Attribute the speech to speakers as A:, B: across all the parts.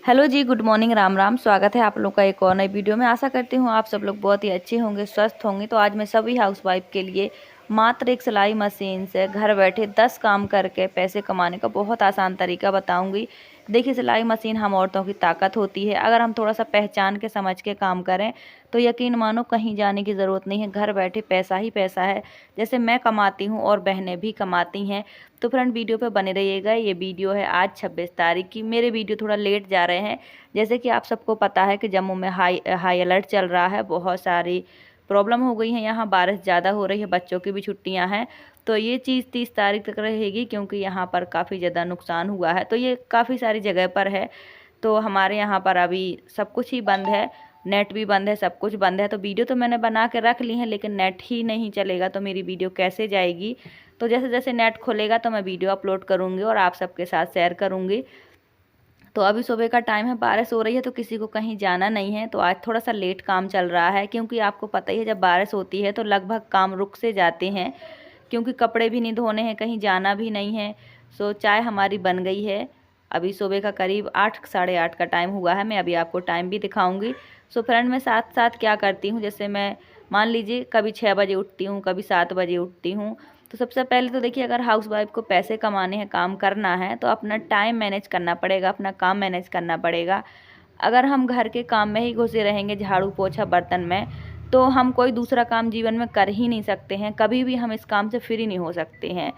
A: Hello जी, good morning, Ram Ram. स्वागत है आप लोग का एक और नई वीडियो में। आशा करती हूँ आप सब लोग बहुत ही अच्छे होंगे, स्वस्थ होंगे। तो आज मैं सभी हाउसवाइफ के लिए मात्र एक सिलाई मशीन से घर बैठे 10 काम करके पैसे कमाने का बहुत आसान तरीका बताऊंगी। देखिए, सिलाई मशीन हम औरतों की ताकत होती है। अगर हम थोड़ा सा पहचान के समझ के काम करें तो यकीन मानो कहीं जाने की ज़रूरत नहीं है, घर बैठे पैसा ही पैसा है। जैसे मैं कमाती हूँ और बहनें भी कमाती हैं। तो फ्रेंड, वीडियो पे बने रहिएगा। ये वीडियो है आज 26 तारीख की। मेरे वीडियो थोड़ा लेट जा रहे हैं। जैसे कि आप सबको पता है कि जम्मू में हाई अलर्ट चल रहा है। बहुत सारी प्रॉब्लम हो गई है, यहाँ बारिश ज़्यादा हो रही है, बच्चों की भी छुट्टियां हैं। तो ये चीज़ 30 तारीख तक रहेगी, क्योंकि यहाँ पर काफ़ी ज़्यादा नुकसान हुआ है। तो ये काफ़ी सारी जगह पर है। तो हमारे यहाँ पर अभी सब कुछ ही बंद है, नेट भी बंद है, सब कुछ बंद है। तो वीडियो तो मैंने बना के रख ली है, लेकिन नेट ही नहीं चलेगा तो मेरी वीडियो कैसे जाएगी। तो जैसे जैसे नेट खुलेगा तो मैं वीडियो अपलोड करूँगी और आप सबके साथ शेयर करूँगी। तो अभी सुबह का टाइम है, बारिश हो रही है, तो किसी को कहीं जाना नहीं है। तो आज थोड़ा सा लेट काम चल रहा है, क्योंकि आपको पता ही है जब बारिश होती है तो लगभग काम रुक से जाते हैं, क्योंकि कपड़े भी नहीं धोने हैं, कहीं जाना भी नहीं है। सो चाय हमारी बन गई है। अभी सुबह का करीब 8 साढ़े 8 का टाइम हुआ है। मैं अभी आपको टाइम भी दिखाऊंगी। सो फ्रेंड, मैं साथ साथ क्या करती हूँ, जैसे मैं मान लीजिए कभी 6 बजे उठती हूँ, कभी 7 बजे उठती हूँ। तो सबसे पहले तो देखिए, अगर हाउसवाइफ को पैसे कमाने हैं, काम करना है, तो अपना टाइम मैनेज करना पड़ेगा, अपना काम मैनेज करना पड़ेगा। अगर हम घर के काम में ही घुसे रहेंगे, झाड़ू पोछा बर्तन में, तो हम कोई दूसरा काम जीवन में कर ही नहीं सकते हैं। कभी भी हम इस काम से फ्री नहीं हो सकते हैं।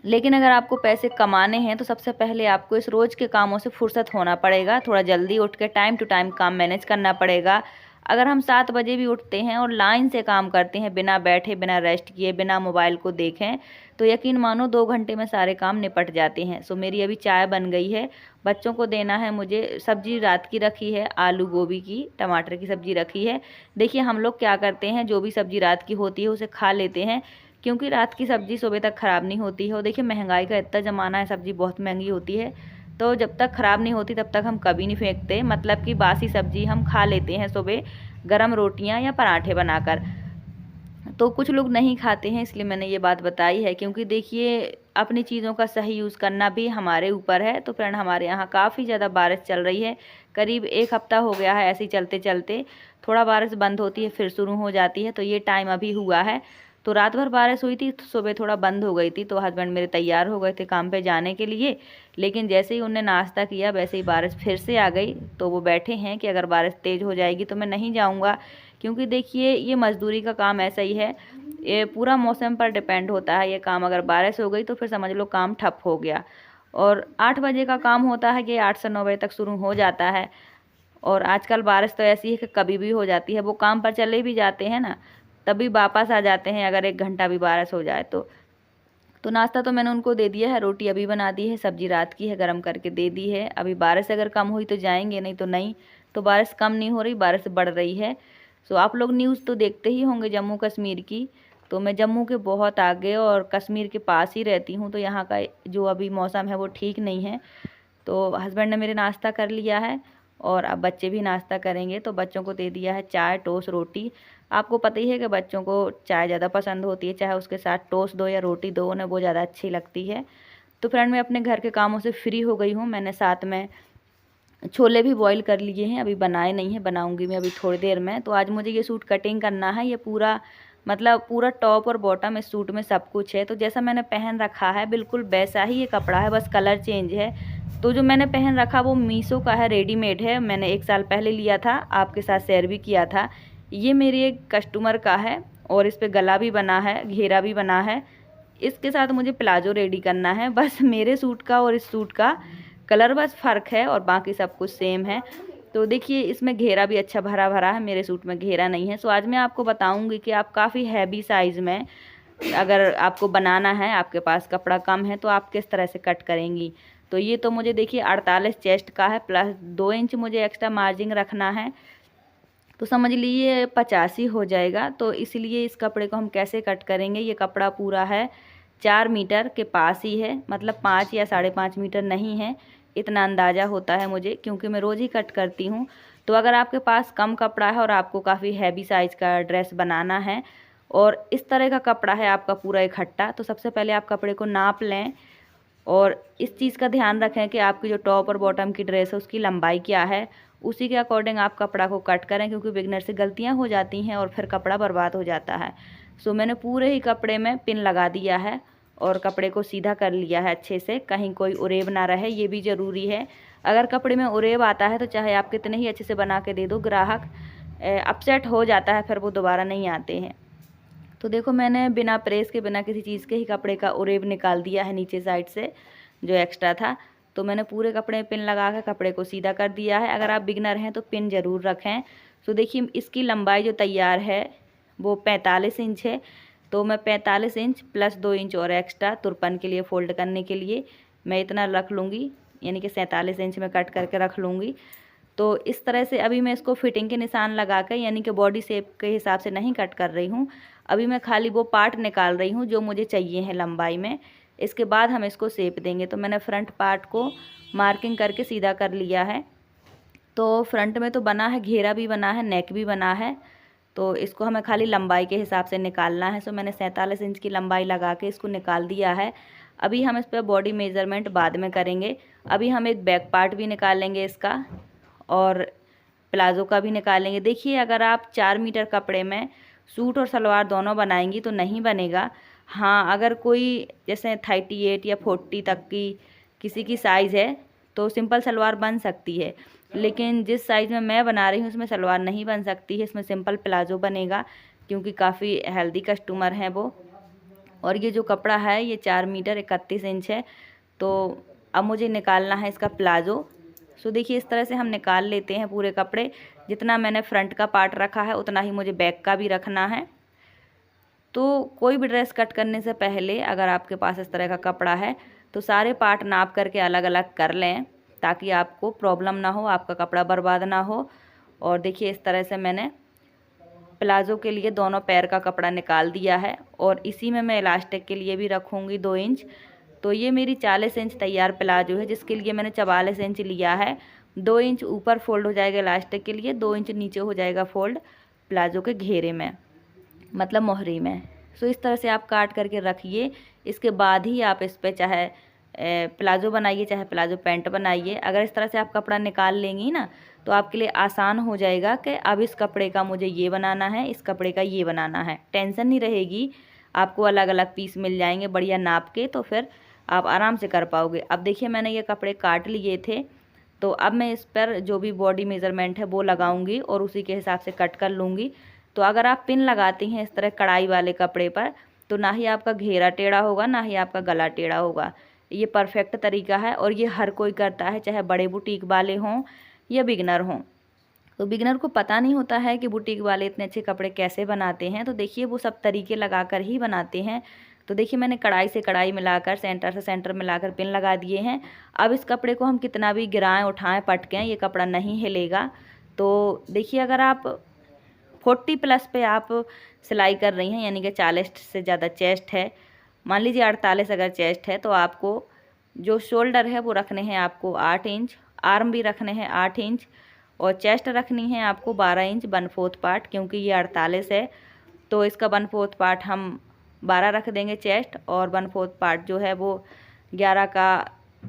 A: लेकिन अगर आपको पैसे कमाने हैं तो सबसे पहले आपको इस रोज़ के कामों से फुर्सत होना पड़ेगा। थोड़ा जल्दी उठ के टाइम टू टाइम काम मैनेज करना पड़ेगा। अगर हम 7 बजे भी उठते हैं और लाइन से काम करते हैं, बिना बैठे, बिना रेस्ट किए, बिना मोबाइल को देखें, तो यकीन मानो 2 घंटे में सारे काम निपट जाते हैं। सो मेरी अभी चाय बन गई है, बच्चों को देना है मुझे। सब्जी रात की रखी है, आलू गोभी की, टमाटर की सब्जी रखी है। देखिए, हम लोग क्या करते हैं, जो भी सब्जी रात की होती है उसे खा लेते हैं, क्योंकि रात की सब्ज़ी सुबह तक ख़राब नहीं होती है। और देखिए, महंगाई का इतना ज़माना है, सब्ज़ी बहुत महंगी होती है। तो जब तक ख़राब नहीं होती तब तक हम कभी नहीं फेंकते। मतलब कि बासी सब्ज़ी हम खा लेते हैं सुबह, गरम रोटियां या पराठे बनाकर। तो कुछ लोग नहीं खाते हैं, इसलिए मैंने ये बात बताई है। क्योंकि देखिए, अपनी चीज़ों का सही यूज़ करना भी हमारे ऊपर है। तो फ्रेंड, हमारे यहाँ काफ़ी ज़्यादा बारिश चल रही है, करीब 1 हफ्ता हो गया है ऐसे ही चलते चलते। थोड़ा बारिश बंद होती है, फिर शुरू हो जाती है। तो ये टाइम अभी हुआ है। तो रात भर बारिश हुई थी, तो सुबह थोड़ा बंद हो गई थी। तो हस्बैंड मेरे तैयार हो गए थे काम पे जाने के लिए, लेकिन जैसे ही उन्हें नाश्ता किया वैसे ही बारिश फिर से आ गई। तो वो बैठे हैं कि अगर बारिश तेज़ हो जाएगी तो मैं नहीं जाऊँगा। क्योंकि देखिए, ये मज़दूरी का काम ऐसा ही है, ये पूरा मौसम पर डिपेंड होता है ये काम। अगर बारिश हो गई तो फिर समझ लो काम ठप हो गया। और 8 बजे का काम होता है कि 8 से 9 बजे तक शुरू हो जाता है। और आजकल बारिश तो ऐसी है कि कभी भी हो जाती है। वो काम पर चले भी जाते हैं ना, तभी वापस आ जाते हैं अगर 1 घंटा भी बारिश हो जाए तो नाश्ता तो मैंने उनको दे दिया है, रोटी अभी बना दी है, सब्जी रात की है, गरम करके दे दी है। अभी बारिश अगर कम हुई तो जाएंगे, नहीं तो नहीं। तो बारिश कम नहीं हो रही, बारिश बढ़ रही है। सो आप लोग न्यूज़ तो देखते ही होंगे जम्मू कश्मीर की। तो मैं जम्मू के बहुत आगे और कश्मीर के पास ही रहती हूँ। तो यहाँ का जो अभी मौसम है वो ठीक नहीं है। तो हस्बैंड ने मेरे नाश्ता कर लिया है और अब बच्चे भी नाश्ता करेंगे। तो बच्चों को दे दिया है चाय, टोस्ट, रोटी। आपको पता ही है कि बच्चों को चाय ज़्यादा पसंद होती है, चाहे उसके साथ टोस्ट दो या रोटी दो, उन्हें वो ज़्यादा अच्छी लगती है। तो फ्रेंड, मैं अपने घर के कामों से फ्री हो गई हूँ। मैंने साथ में छोले भी बॉईल कर लिए हैं, अभी बनाए नहीं हैं, बनाऊंगी मैं अभी थोड़ी देर में। तो आज मुझे ये सूट कटिंग करना है। ये पूरा मतलब पूरा टॉप और बॉटम इस सूट में सब कुछ है। तो जैसा मैंने पहन रखा है बिल्कुल वैसा ही ये कपड़ा है, बस कलर चेंज है। तो जो मैंने पहन रखा वो मीशो का है, रेडीमेड है। मैंने 1 साल पहले लिया था, आपके साथ शेयर भी किया था। ये मेरे एक कस्टमर का है और इस पर गला भी बना है, घेरा भी बना है। इसके साथ मुझे प्लाजो रेडी करना है। बस मेरे सूट का और इस सूट का कलर बस फ़र्क है और बाकी सब कुछ सेम है। तो देखिए, इसमें घेरा भी अच्छा भरा भरा है, मेरे सूट में घेरा नहीं है। सो आज मैं आपको बताऊंगी कि आप काफ़ी हैवी साइज़ में अगर आपको बनाना है, आपके पास कपड़ा कम है, तो आप किस तरह से कट करेंगी। तो ये तो मुझे देखिए 48 चेस्ट का है, प्लस 2 इंच मुझे एक्स्ट्रा मार्जिन रखना है। तो समझ लीजिए 85 हो जाएगा। तो इसलिए इस कपड़े को हम कैसे कट करेंगे, ये कपड़ा पूरा है 4 मीटर के पास ही है, मतलब 5 या 5.5 मीटर नहीं है, इतना अंदाज़ा होता है मुझे, क्योंकि मैं रोज़ ही कट करती हूँ। तो अगर आपके पास कम कपड़ा है और आपको काफ़ी हैवी साइज़ का ड्रेस बनाना है और इस तरह का कपड़ा है आपका पूरा इकट्ठा, तो सबसे पहले आप कपड़े को नाप लें और इस चीज़ का ध्यान रखें कि आपकी जो टॉप और बॉटम की ड्रेस है उसकी लंबाई क्या है, उसी के अकॉर्डिंग आप कपड़ा को कट करें, क्योंकि बिगनर से गलतियां हो जाती हैं और फिर कपड़ा बर्बाद हो जाता है। सो मैंने पूरे ही कपड़े में पिन लगा दिया है और कपड़े को सीधा कर लिया है अच्छे से, कहीं कोई उरेब ना रहे, ये भी ज़रूरी है। अगर कपड़े में उरेब आता है तो चाहे आप कितने ही अच्छे से बना के दे दो, ग्राहक अपसेट हो जाता है, फिर वो दोबारा नहीं आते हैं। तो देखो मैंने बिना प्रेस के, बिना किसी चीज़ के ही कपड़े का उरेब निकाल दिया है नीचे साइड से जो एक्स्ट्रा था। तो मैंने पूरे कपड़े में पिन लगा कर कपड़े को सीधा कर दिया है। अगर आप बिगनर हैं तो पिन ज़रूर रखें। तो देखिए इसकी लंबाई जो तैयार है वो 45 इंच है। तो मैं 45 इंच प्लस 2 इंच और एक्स्ट्रा तुरपन के लिए फ़ोल्ड करने के लिए मैं इतना रख लूँगी, यानी कि 47 इंच में कट करके रख लूँगी। तो इस तरह से अभी मैं इसको फिटिंग के निशान लगा कर, यानी कि बॉडी शेप के हिसाब से नहीं कट कर रही हूँ। अभी मैं खाली वो पार्ट निकाल रही हूँ जो मुझे चाहिए है लंबाई में। इसके बाद हम इसको शेप देंगे। तो मैंने फ्रंट पार्ट को मार्किंग करके सीधा कर लिया है। तो फ्रंट में तो बना है, घेरा भी बना है, नेक भी बना है। तो इसको हमें खाली लंबाई के हिसाब से निकालना है। सो मैंने 47 इंच की लंबाई लगा के इसको निकाल दिया है। अभी हम इस पर बॉडी मेज़रमेंट बाद में करेंगे। अभी हम एक बैक पार्ट भी निकालेंगे इसका और प्लाज़ो का भी निकालेंगे। देखिए अगर आप 4 मीटर कपड़े में सूट और सलवार दोनों बनाएंगी तो नहीं बनेगा। हाँ, अगर कोई जैसे 38 या 40 तक की किसी की साइज़ है तो सिंपल सलवार बन सकती है, लेकिन जिस साइज़ में मैं बना रही हूँ उसमें सलवार नहीं बन सकती है, इसमें सिंपल प्लाज़ो बनेगा, क्योंकि काफ़ी हेल्दी कस्टमर हैं वो। और ये जो कपड़ा है ये 4 मीटर 31 इंच है। तो अब मुझे निकालना है इसका प्लाज़ो। सो देखिए इस तरह से हम निकाल लेते हैं पूरे कपड़े। जितना मैंने फ्रंट का पार्ट रखा है उतना ही मुझे बैक का भी रखना है। तो कोई भी ड्रेस कट करने से पहले अगर आपके पास इस तरह का कपड़ा है तो सारे पार्ट नाप करके अलग अलग कर लें, ताकि आपको प्रॉब्लम ना हो, आपका कपड़ा बर्बाद ना हो। और देखिए इस तरह से मैंने प्लाज़ो के लिए दोनों पैर का कपड़ा निकाल दिया है और इसी में मैं इलास्टिक के लिए भी रखूँगी 2 इंच। तो ये मेरी 40 इंच तैयार प्लाज़ो है, जिसके लिए मैंने 44 इंच लिया है। 2 इंच ऊपर फोल्ड हो जाएगा इलास्टिक के लिए, 2 इंच नीचे हो जाएगा फोल्ड प्लाज़ो के घेरे में, मतलब मोहरी में। सो इस तरह से आप काट करके रखिए। इसके बाद ही आप इस पर चाहे प्लाज़ो बनाइए, चाहे प्लाज़ो पैंट बनाइए। अगर इस तरह से आप कपड़ा निकाल लेंगी ना तो आपके लिए आसान हो जाएगा कि अब इस कपड़े का मुझे ये बनाना है, इस कपड़े का ये बनाना है। टेंशन नहीं रहेगी, आपको अलग अलग पीस मिल जाएंगे बढ़िया नाप के, तो फिर आप आराम से कर पाओगे। अब देखिए मैंने ये कपड़े काट लिए थे, तो अब मैं इस पर जो भी बॉडी मेज़रमेंट है वो लगाऊंगी और उसी के हिसाब से कट कर लूँगी। तो अगर आप पिन लगाती हैं इस तरह कढ़ाई वाले कपड़े पर तो ना ही आपका घेरा टेढ़ा होगा, ना ही आपका गला टेढ़ा होगा। ये परफेक्ट तरीका है और ये हर कोई करता है, चाहे बड़े बुटीक वाले हों या बिगनर हों। तो बिगनर को पता नहीं होता है कि बुटीक वाले इतने अच्छे कपड़े कैसे बनाते हैं। तो देखिए वो सब तरीके लगा कर ही बनाते हैं। तो देखिए मैंने कढ़ाई से कढ़ाई मिलाकर, सेंटर से सेंटर मिलाकर पिन लगा दिए हैं। अब इस कपड़े को हम कितना भी गिराएं, उठाएं, पटकें, ये कपड़ा नहीं हिलेगा। तो देखिए अगर आप 40 प्लस पे आप सिलाई कर रही हैं, यानी कि 40 से ज़्यादा चेस्ट है, मान लीजिए 48 अगर चेस्ट है, तो आपको जो शोल्डर है वो रखने हैं आपको 8 इंच, आर्म भी रखने हैं 8 इंच और चेस्ट रखनी है आपको 12 इंच 1/4 पार्ट, क्योंकि ये 48 है तो इसका 1/4 पार्ट हम 12 रख देंगे चेस्ट, और 1/4 पार्ट जो है वो 11 का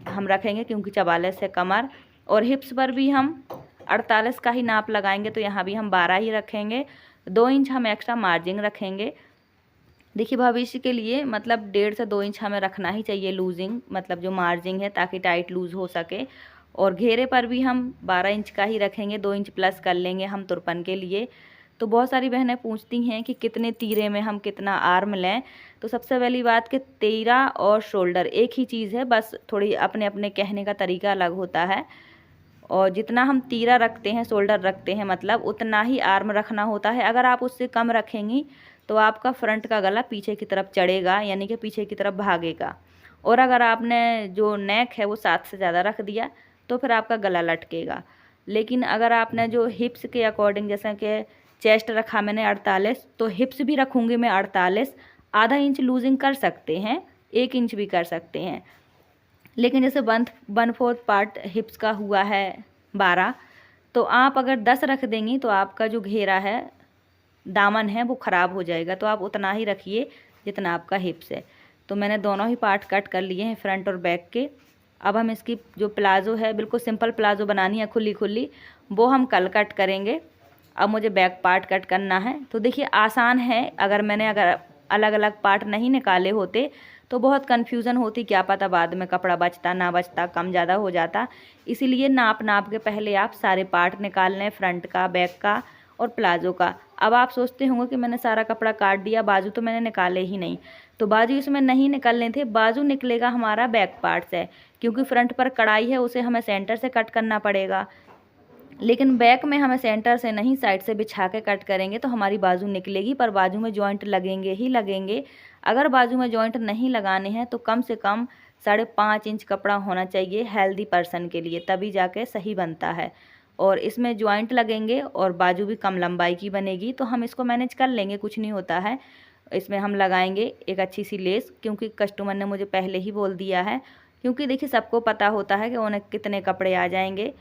A: हम रखेंगे, क्योंकि 44 है कमर। और हिप्स पर भी हम 48 का ही नाप लगाएंगे, तो यहाँ भी हम 12 ही रखेंगे। 2 इंच हम एक्स्ट्रा मार्जिन रखेंगे। देखिए भविष्य के लिए मतलब 1.5 से 2 इंच हमें रखना ही चाहिए लूजिंग, मतलब जो मार्जिन है, ताकि टाइट लूज़ हो सके। और घेरे पर भी हम 12 इंच का ही रखेंगे, 2 इंच प्लस कर लेंगे हम तुरपन के लिए। तो बहुत सारी बहनें पूछती हैं कि कितने तीरे में हम कितना आर्म लें। तो सबसे पहली बात कि तीरा और शोल्डर एक ही चीज़ है, बस थोड़ी अपने अपने कहने का तरीका अलग होता है। और जितना हम तीरा रखते हैं, शोल्डर रखते हैं, मतलब उतना ही आर्म रखना होता है। अगर आप उससे कम रखेंगी तो आपका फ्रंट का गला पीछे की तरफ चढ़ेगा, यानी कि पीछे की तरफ भागेगा। और अगर आपने जो नेक है वो 7 से ज़्यादा रख दिया तो फिर आपका गला लटकेगा। लेकिन अगर आपने जो हिप्स के अकॉर्डिंग, जैसे कि चेस्ट रखा मैंने 48, तो हिप्स भी रखूँगी मैं 48। आधा इंच लूजिंग कर सकते हैं, 1 इंच भी कर सकते हैं। लेकिन जैसे 1/4 पार्ट हिप्स का हुआ है 12, तो आप अगर 10 रख देंगी तो आपका जो घेरा है, दामन है, वो ख़राब हो जाएगा। तो आप उतना ही रखिए जितना आपका हिप्स है। तो मैंने दोनों ही पार्ट कट कर लिए हैं, फ्रंट और बैक के। अब हम इसकी जो प्लाज़ो है, बिल्कुल सिंपल प्लाज़ो बनानी है खुली खुली, वो हम कल कट करेंगे। अब मुझे बैक पार्ट कट करना है। तो देखिए आसान है, अगर अलग अलग पार्ट नहीं निकाले होते तो बहुत कन्फ्यूज़न होती, क्या पता बाद में कपड़ा बचता ना बचता, कम ज़्यादा हो जाता। इसीलिए नाप नाप के पहले आप सारे पार्ट निकाल लें, फ्रंट का, बैक का और प्लाज़ो का। अब आप सोचते होंगे कि मैंने सारा कपड़ा काट दिया, बाजू तो मैंने निकाले ही नहीं। तो बाजू इसमें नहीं निकलने थे, बाजू निकलेगा हमारा बैक पार्ट से, क्योंकि फ्रंट पर कढ़ाई है उसे हमें सेंटर से कट करना पड़ेगा। लेकिन बैक में हमें सेंटर से नहीं, साइड से बिछा के कट करेंगे तो हमारी बाजू निकलेगी, पर बाजू में जॉइंट लगेंगे ही लगेंगे। अगर बाजू में जॉइंट नहीं लगाने हैं तो कम से कम 5.5 इंच कपड़ा होना चाहिए हेल्दी पर्सन के लिए, तभी जाके सही बनता है। और इसमें जॉइंट लगेंगे और बाजू भी कम लंबाई की बनेगी, तो हम इसको मैनेज कर लेंगे, कुछ नहीं होता है। इसमें हम लगाएंगे एक अच्छी सी लेस, क्योंकि कस्टमर ने मुझे पहले ही बोल दिया है, क्योंकि देखिए सबको पता होता है कि उन्हें कितने कपड़े आ जाएंगे।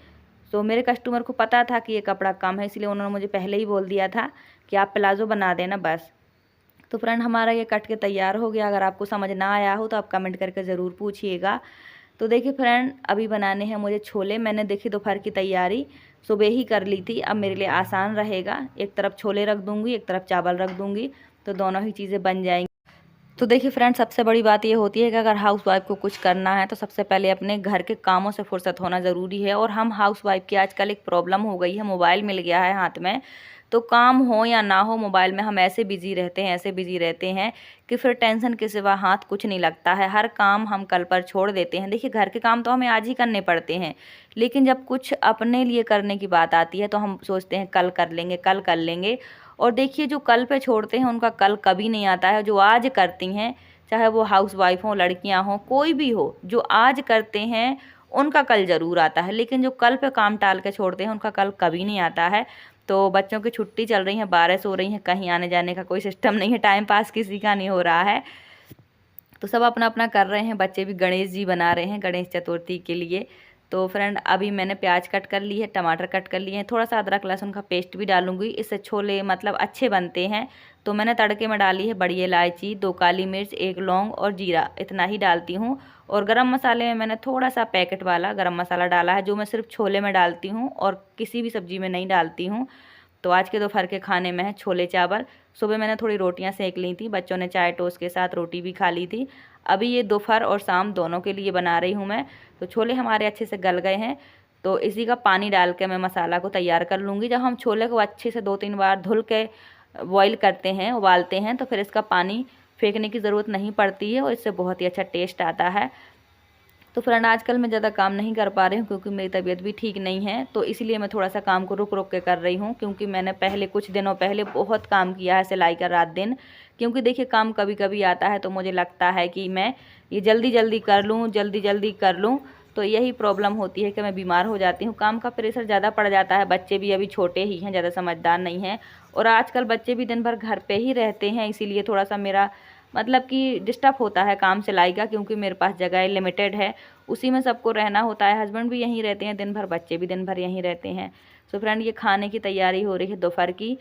A: तो मेरे कस्टमर को पता था कि ये कपड़ा कम है, इसलिए उन्होंने मुझे पहले ही बोल दिया था कि आप प्लाज़ो बना देना बस। तो फ्रेंड हमारा ये कट के तैयार हो गया। अगर आपको समझ ना आया हो तो आप कमेंट करके ज़रूर पूछिएगा। तो देखिए फ्रेंड, अभी बनाने हैं मुझे छोले। मैंने देखी दोपहर की तैयारी सुबह ही कर ली थी, अब मेरे लिए आसान रहेगा। एक तरफ छोले रख दूँगी, एक तरफ चावल रख दूँगी, तो दोनों ही चीज़ें बन जाएंगी। तो देखिए फ्रेंड, सबसे बड़ी बात ये होती है कि अगर हाउसवाइफ को कुछ करना है तो सबसे पहले अपने घर के कामों से फुर्सत होना ज़रूरी है। और हम हाउसवाइफ की आजकल एक प्रॉब्लम हो गई है, मोबाइल मिल गया है हाथ में, तो काम हो या ना हो मोबाइल में हम ऐसे बिजी रहते हैं कि फिर टेंशन के सिवा हाथ कुछ नहीं लगता है। हर काम हम कल पर छोड़ देते हैं। देखिए घर के काम तो हमें आज ही करने पड़ते हैं, लेकिन जब कुछ अपने लिए करने की बात आती है तो हम सोचते हैं कल कर लेंगे, कल कर लेंगे। और देखिए जो कल पे छोड़ते हैं उनका कल कभी नहीं आता है। जो आज करती हैं, चाहे वो हाउसवाइफ हों, लड़कियां हों, कोई भी हो, जो आज करते हैं उनका कल ज़रूर आता है। लेकिन जो कल पे काम टाल के छोड़ते हैं उनका कल कभी नहीं आता है। तो बच्चों की छुट्टी चल रही है, बारिश हो रही है, कहीं आने जाने का कोई सिस्टम नहीं है, टाइम पास किसी का नहीं हो रहा है। तो सब अपना अपना कर रहे हैं। बच्चे भी गणेश जी बना रहे हैं गणेश चतुर्थी के लिए। तो फ्रेंड अभी मैंने प्याज कट कर ली है, टमाटर कट कर लिए हैं, थोड़ा सा अदरक लहसुन का पेस्ट भी डालूंगी, इससे छोले मतलब अच्छे बनते हैं। तो मैंने तड़के में डाली है बड़ी इलायची, 2 काली मिर्च, 1 लौंग और जीरा, इतना ही डालती हूँ। और गरम मसाले में मैंने थोड़ा सा पैकेट वाला गरम मसाला डाला है, जो मैं सिर्फ छोले में डालती हूँ और किसी भी सब्जी में नहीं डालती हूँ। तो आज के दोपहर के खाने में है छोले चावल। सुबह मैंने थोड़ी रोटियां सेक ली थी, बच्चों ने चाय टोस्ट के साथ रोटी भी खा ली थी। अभी ये दोपहर और शाम दोनों के लिए बना रही हूँ मैं। तो छोले हमारे अच्छे से गल गए हैं, तो इसी का पानी डाल के मैं मसाला को तैयार कर लूँगी। जब हम छोले को अच्छे से 2-3 बार धुल के बॉईल करते हैं, उबालते हैं, तो फिर इसका पानी फेंकने की ज़रूरत नहीं पड़ती है और इससे बहुत ही अच्छा टेस्ट आता है। तो फ्रेंड आजकल मैं ज़्यादा काम नहीं कर पा रही हूँ, क्योंकि मेरी तबीयत भी ठीक नहीं है, तो इसलिए मैं थोड़ा सा काम को रुक रुक के कर रही हूँ। क्योंकि मैंने पहले कुछ दिनों पहले बहुत काम किया है सिलाई का रात दिन। क्योंकि देखिए काम कभी कभी आता है तो मुझे लगता है कि मैं ये जल्दी जल्दी कर लूँ, तो यही प्रॉब्लम होती है कि मैं बीमार हो जाती हूँ। काम का प्रेशर ज़्यादा पड़ जाता है, बच्चे भी अभी छोटे ही हैं, ज़्यादा समझदार नहीं हैं। और आजकल बच्चे भी दिन भर घर पे ही रहते हैं, इसीलिए थोड़ा सा मेरा मतलब कि डिस्टर्ब होता है काम सिलाई का। क्योंकि मेरे पास जगह लिमिटेड है, उसी में सबको रहना होता है। हस्बैंड भी यहीं रहते हैं दिन भर, बच्चे भी दिन भर यहीं रहते हैं। सो फ्रेंड ये खाने की तैयारी हो रही है दोपहर की।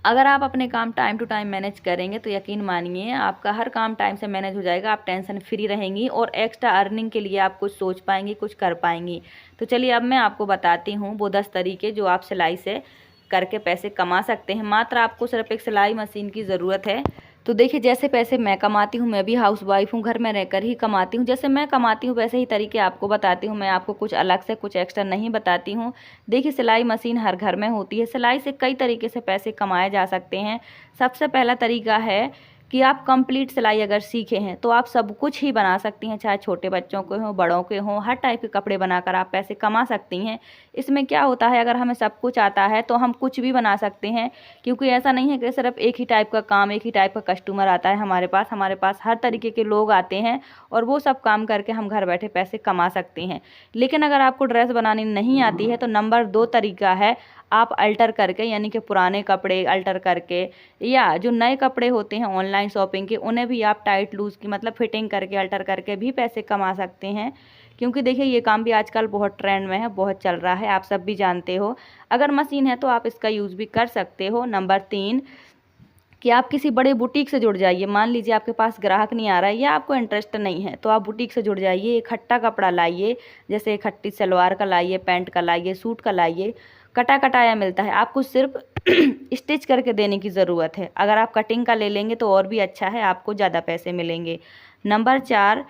A: अगर आप अपने काम टाइम टू टाइम मैनेज करेंगे तो यकीन मानिए आपका हर काम टाइम से मैनेज हो जाएगा, आप टेंशन फ्री रहेंगी और एक्स्ट्रा अर्निंग के लिए आप कुछ सोच पाएंगी, कुछ कर पाएंगी। तो चलिए अब मैं आपको बताती हूँ वो 10 तरीके जो आप सिलाई से करके पैसे कमा सकते हैं। मात्र आपको सिर्फ एक सिलाई मशीन की ज़रूरत है। तो देखिए जैसे पैसे मैं कमाती हूँ, मैं भी हाउसवाइफ हूँ, घर में रहकर ही कमाती हूँ। जैसे मैं कमाती हूँ वैसे ही तरीके आपको बताती हूँ, मैं आपको कुछ अलग से कुछ एक्स्ट्रा नहीं बताती हूँ। देखिए सिलाई मशीन हर घर में होती है, सिलाई से कई तरीके से पैसे कमाए जा सकते हैं। सबसे पहला तरीका है कि आप कंप्लीट सिलाई अगर सीखे हैं तो आप सब कुछ ही बना सकती हैं, चाहे छोटे बच्चों के हों, बड़ों के हों, हर टाइप के कपड़े बनाकर आप पैसे कमा सकती हैं। इसमें क्या होता है, अगर हमें सब कुछ आता है तो हम कुछ भी बना सकते हैं। क्योंकि ऐसा नहीं है कि सिर्फ एक ही टाइप का काम, एक ही टाइप का कस्टमर आता है हमारे पास हर तरीके के लोग आते हैं और वो सब काम करके हम घर बैठे पैसे कमा सकते हैं। लेकिन अगर आपको ड्रेस बनानी नहीं आती है तो नंबर 2 तरीका है, आप अल्टर करके, यानी कि पुराने कपड़े अल्टर करके या जो नए कपड़े होते हैं ऑनलाइन शॉपिंग के, उन्हें भी आप टाइट लूज़ की मतलब फिटिंग करके अल्टर करके भी पैसे कमा सकते हैं। क्योंकि देखिए ये काम भी आजकल बहुत ट्रेंड में है, बहुत चल रहा है, आप सब भी जानते हो। अगर मशीन है तो आप इसका यूज़ भी कर सकते हो। नंबर 3, कि आप किसी बड़े बुटीक से जुड़ जाइए। मान लीजिए आपके पास ग्राहक नहीं आ रहा है या आपको इंटरेस्ट नहीं है, तो आप बुटीक से जुड़ जाइए, इकट्ठा कपड़ा लाइए, जैसे इकट्ठी सलवार का लाइए, पैंट का लाइए, सूट का लाइए, कटा कटाया मिलता है, आपको सिर्फ स्टिच करके देने की ज़रूरत है। अगर आप कटिंग का ले लेंगे तो और भी अच्छा है, आपको ज़्यादा पैसे मिलेंगे। नंबर 4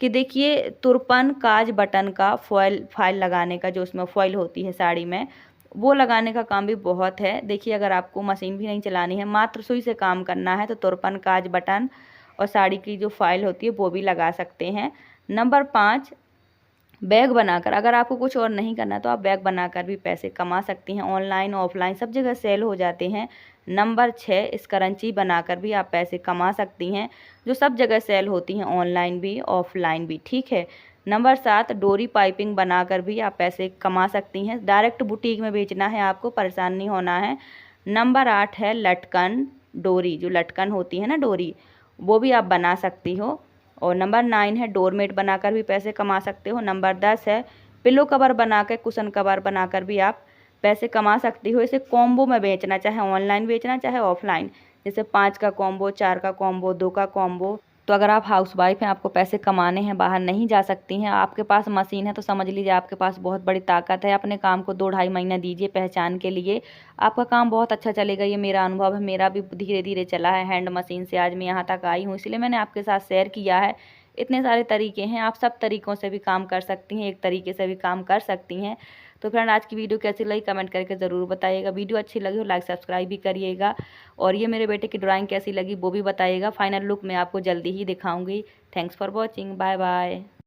A: कि देखिए तुरपन काज बटन का फाइल लगाने का, जो उसमें फॉइल होती है साड़ी में, वो लगाने का काम भी बहुत है। देखिए अगर आपको मशीन भी नहीं चलानी है, मात्र सुई से काम करना है, तो तुरपन काज बटन और साड़ी की जो फाइल होती है वो भी लगा सकते हैं। नंबर 5 बैग बनाकर, अगर आपको कुछ और नहीं करना तो आप बैग बनाकर भी पैसे कमा सकती हैं। ऑनलाइन ऑफलाइन सब जगह सेल हो जाते हैं। नंबर 6 स्क्रंची बनाकर भी आप पैसे कमा सकती हैं, जो सब जगह सेल होती हैं, ऑनलाइन भी ऑफलाइन भी, ठीक है। नंबर 7 डोरी पाइपिंग बनाकर भी आप पैसे कमा सकती हैं। डायरेक्ट बुटीक में बेचना है, आपको परेशान नहीं होना है। नंबर 8 है लटकन डोरी, जो लटकन होती है ना डोरी, वो भी आप बना सकती हो। और नंबर 9 है डोरमेट बनाकर भी पैसे कमा सकते हो। नंबर 10 है पिलो कवर बनाकर, कुशन कवर बनाकर भी आप पैसे कमा सकती हो। इसे कॉम्बो में बेचना, चाहे ऑनलाइन बेचना चाहे ऑफलाइन, जैसे 5 का कॉम्बो, 4 का कॉम्बो, 2 का कॉम्बो। तो अगर आप हाउसवाइफ हैं, आपको पैसे कमाने हैं, बाहर नहीं जा सकती हैं, आपके पास मशीन है, तो समझ लीजिए आपके पास बहुत बड़ी ताकत है। अपने काम को 2-2.5 महीना दीजिए पहचान के लिए, आपका काम बहुत अच्छा चलेगा। ये मेरा अनुभव है, मेरा भी धीरे धीरे चला है हैंड मशीन से, आज मैं यहाँ तक आई हूँ, इसलिए मैंने आपके साथ शेयर किया है। इतने सारे तरीके हैं, आप सब तरीक़ों से भी काम कर सकती हैं, एक तरीके से भी काम कर सकती हैं। तो फ्रेंड आज की वीडियो कैसी लगी कमेंट करके ज़रूर बताइएगा। वीडियो अच्छी लगी हो लाइक सब्सक्राइब भी करिएगा, और ये मेरे बेटे की ड्राइंग कैसी लगी वो भी बताइएगा। फाइनल लुक मैं आपको जल्दी ही दिखाऊंगी। Thanks for watching, bye bye.